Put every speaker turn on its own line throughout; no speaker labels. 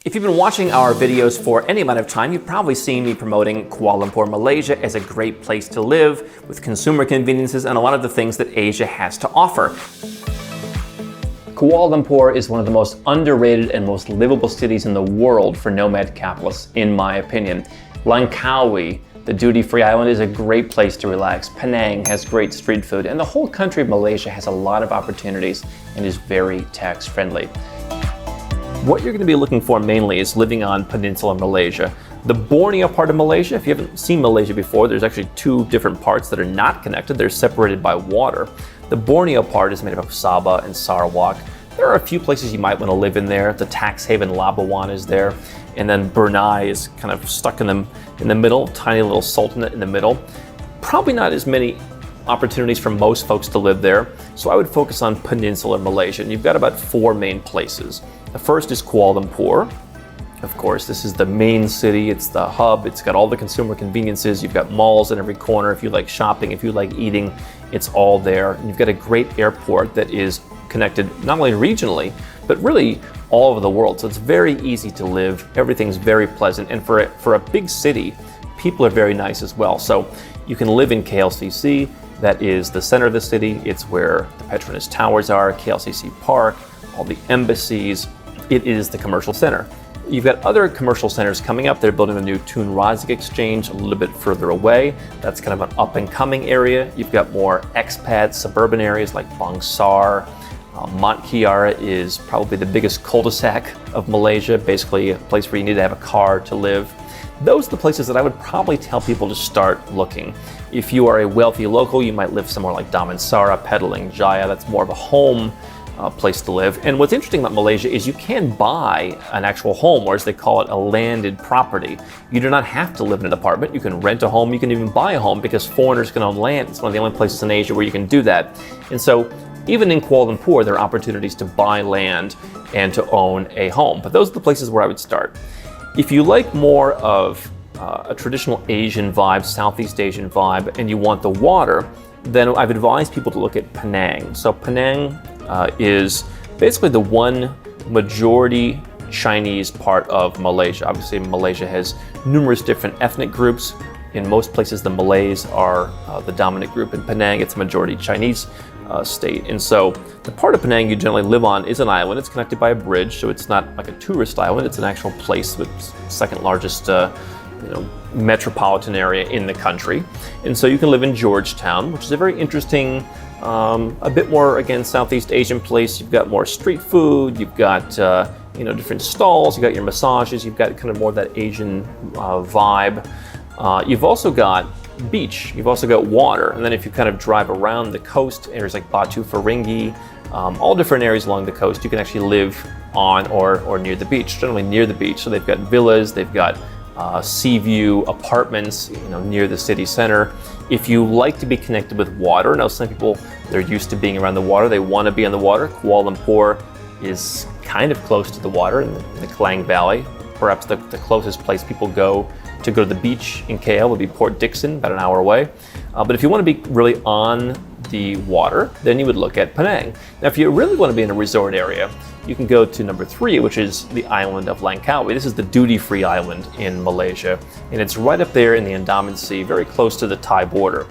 If you've been watching our videos for any amount of time, you've probably seen me promoting Kuala Lumpur, Malaysia as a great place to live with consumer conveniences and a lot of the things that Asia has to offer. Kuala Lumpur is one of the most underrated and most livable cities in the world for nomad capitalists, in my opinion. Langkawi, the duty-free island, is a great place to relax. Penang has great street food, and the whole country of Malaysia has a lot of opportunities and is very tax-friendly. What you're going to be looking for mainly is living on Peninsula Malaysia. The Borneo part of Malaysia, if you haven't seen Malaysia before, there's actually two different parts that are not connected. They're separated by water. The Borneo part is made up of Sabah and Sarawak. There are a few places you might want to live in there. The tax haven Labuan is there. And then Brunei is kind of stuck in the middle, tiny little sultanate in the middle. Probably not as many opportunities for most folks to live there. So I would focus on Peninsular Malaysia. And you've got about four main places. The first is Kuala Lumpur. Of course, this is the main city. It's the hub. It's got all the consumer conveniences. You've got malls in every corner. If you like shopping, if you like eating, it's all there. And you've got a great airport that is connected not only regionally, but really all over the world. So it's very easy to live. Everything's very pleasant. And for a big city, people are very nice as well. So you can live in KLCC. That is the center of the city. It's where the Petronas Towers are, KLCC Park, all the embassies. It is the commercial center. You've got other commercial centers coming up. They're building a new Tun Razak exchange a little bit further away. That's kind of an up and coming area. You've got more expat suburban areas like Bangsar. Mont Kiara is probably the biggest cul-de-sac of Malaysia, basically a place where you need to have a car to live. Those are the places that I would probably tell people to start looking. If you are a wealthy local, you might live somewhere like Damansara, Petaling, Jaya. That's more of a home place to live. And what's interesting about Malaysia is you can buy an actual home, or as they call it, a landed property. You do not have to live in an apartment. You can rent a home. You can even buy a home because foreigners can own land. It's one of the only places in Asia where you can do that. And so even in Kuala Lumpur, there are opportunities to buy land and to own a home. But those are the places where I would start. If you like more of a traditional Asian vibe, Southeast Asian vibe, and you want the water, then I've advised people to look at Penang. So Penang is basically the one majority Chinese part of Malaysia. Obviously, Malaysia has numerous different ethnic groups. In most places, the Malays are the dominant group. In Penang, it's a majority Chinese state. And so the part of Penang you generally live on is an island. It's connected by a bridge, so it's not like a tourist island. It's an actual place with second largest metropolitan area in the country. And so you can live in Georgetown, which is a very interesting, a bit more, again, Southeast Asian place. You've got more street food. You've got different stalls. You've got your massages. You've got kind of more of that Asian vibe. You've also got beach. You've also got water. And then if you kind of drive around the coast, areas like Batu Ferringhi, all different areas along the coast, you can actually live on or near the beach, generally near the beach. So they've got villas, they've got sea view apartments, near the city center. If you like to be connected with water, now some people, they're used to being around the water, they want to be on the water. Kuala Lumpur is kind of close to the water in the Klang Valley. Perhaps the closest place people go to the beach in KL would be Port Dickson, about an hour away. But if you want to be really on the water, then you would look at Penang. Now, if you really want to be in a resort area, you can go to number 3, which is the island of Langkawi. This is the duty-free island in Malaysia, and it's right up there in the Andaman Sea, very close to the Thai border.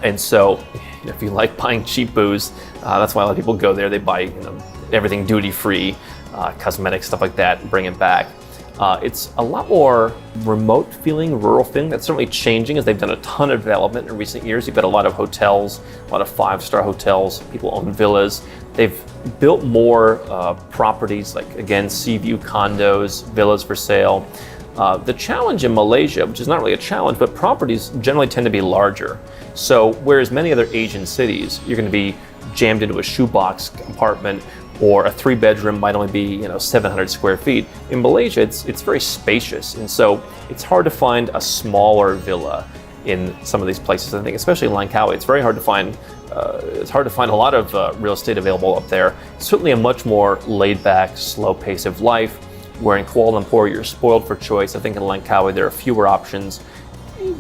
And so, if you like buying cheap booze, that's why a lot of people go there. They buy everything duty-free, cosmetics, stuff like that, and bring it back. It's a lot more remote feeling, rural feeling. That's certainly changing as they've done a ton of development in recent years. You've got a lot of hotels, a lot of 5-star hotels. People own villas. They've built more properties, like, again, sea view condos, villas for sale. The challenge in Malaysia, which is not really a challenge, but properties generally tend to be larger. So whereas many other Asian cities, you're going to be jammed into a shoebox apartment, or a 3-bedroom might only be 700 square feet. In Malaysia, it's very spacious, and so it's hard to find a smaller villa in some of these places. I think, especially in Langkawi, it's very hard to find. It's hard to find a lot of real estate available up there. It's certainly a much more laid-back, slow pace of life. Where in Kuala Lumpur, you're spoiled for choice. I think in Langkawi there are fewer options.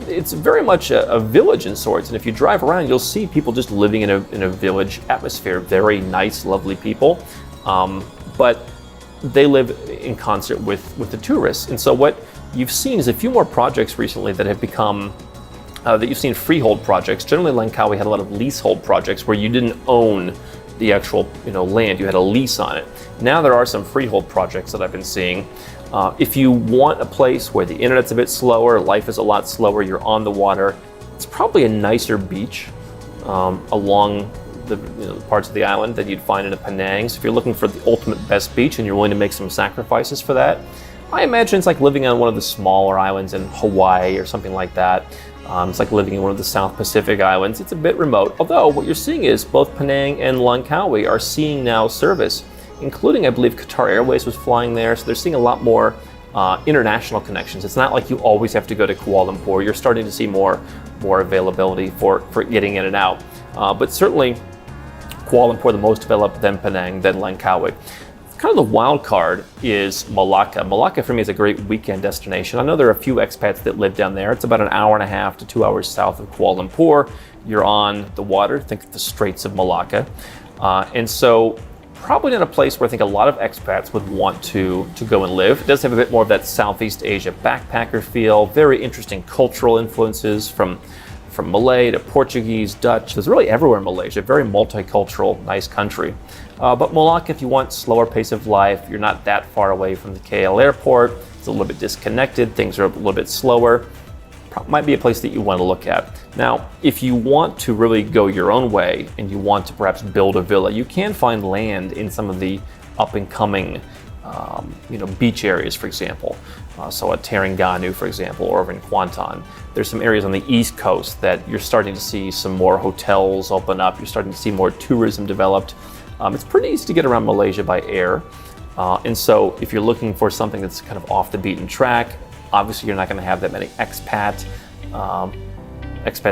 It's very much a village in sorts, and if you drive around, you'll see people just living in a village atmosphere. Very nice, lovely people, but they live in concert with the tourists. And so what you've seen is a few more projects recently that have become, that you've seen freehold projects. Generally, Langkawi had a lot of leasehold projects where you didn't own the actual land, you had a lease on it. Now there are some freehold projects that I've been seeing. If you want a place where the internet's a bit slower, life is a lot slower, you're on the water, it's probably a nicer beach along the parts of the island that you'd find in a Penang. So if you're looking for the ultimate best beach and you're willing to make some sacrifices for that, I imagine it's like living on one of the smaller islands in Hawaii or something like that. It's like living in one of the South Pacific islands. It's a bit remote, although what you're seeing is both Penang and Langkawi are seeing now service, including, I believe, Qatar Airways was flying there, so they're seeing a lot more international connections. It's not like you always have to go to Kuala Lumpur. You're starting to see more availability for getting in and out. But certainly, Kuala Lumpur the most developed, then Penang, then Langkawi. Kind of the wild card is Malacca. Malacca for me is a great weekend destination. I know there are a few expats that live down there. It's about an hour and a half to 2 hours south of Kuala Lumpur. You're on the water, think of the Straits of Malacca. And so probably not a place where I think a lot of expats would want to go and live. It does have a bit more of that Southeast Asia backpacker feel, very interesting cultural influences from Malay to Portuguese, Dutch. There's really everywhere in Malaysia, very multicultural, nice country. But Malacca, if you want slower pace of life, you're not that far away from the KL airport, it's a little bit disconnected, things are a little bit slower, might be a place that you want to look at. Now, if you want to really go your own way and you want to perhaps build a villa, you can find land in some of the up and coming beach areas, for example. So at Terengganu, for example, or over in Kuantan. There's some areas on the East Coast that you're starting to see some more hotels open up. You're starting to see more tourism developed. It's pretty easy to get around Malaysia by air. And so if you're looking for something that's kind of off the beaten track, obviously you're not going to have that many expats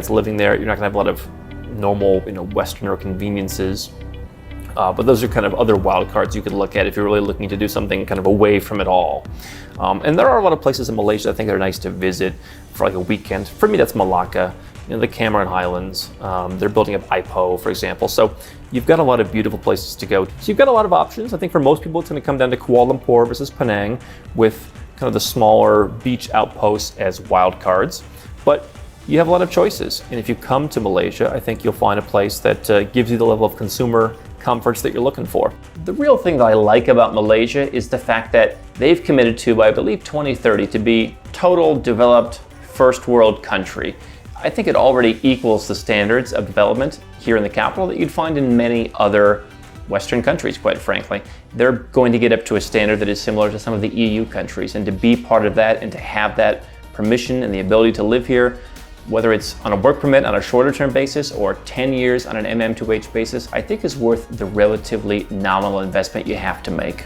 living there. You're not going to have a lot of normal, Westerner conveniences. But those are kind of other wild cards you could look at if you're really looking to do something kind of away from it all. And there are a lot of places in Malaysia I think are nice to visit for like a weekend. For me, that's Malacca, the Cameron Highlands. They're building up Ipoh, for example. So you've got a lot of beautiful places to go. So you've got a lot of options. I think for most people, it's going to come down to Kuala Lumpur versus Penang, with kind of the smaller beach outposts as wild cards. But you have a lot of choices. And if you come to Malaysia, I think you'll find a place that gives you the level of consumer comforts that you're looking for. The real thing that I like about Malaysia is the fact that they've committed to, I believe, 2030 to be total developed first world country. I think it already equals the standards of development here in the capital that you'd find in many other Western countries, quite frankly. They're going to get up to a standard that is similar to some of the EU countries, and to be part of that and to have that permission and the ability to live here, whether it's on a work permit on a shorter term basis or 10 years on an MM2H basis, I think is worth the relatively nominal investment you have to make.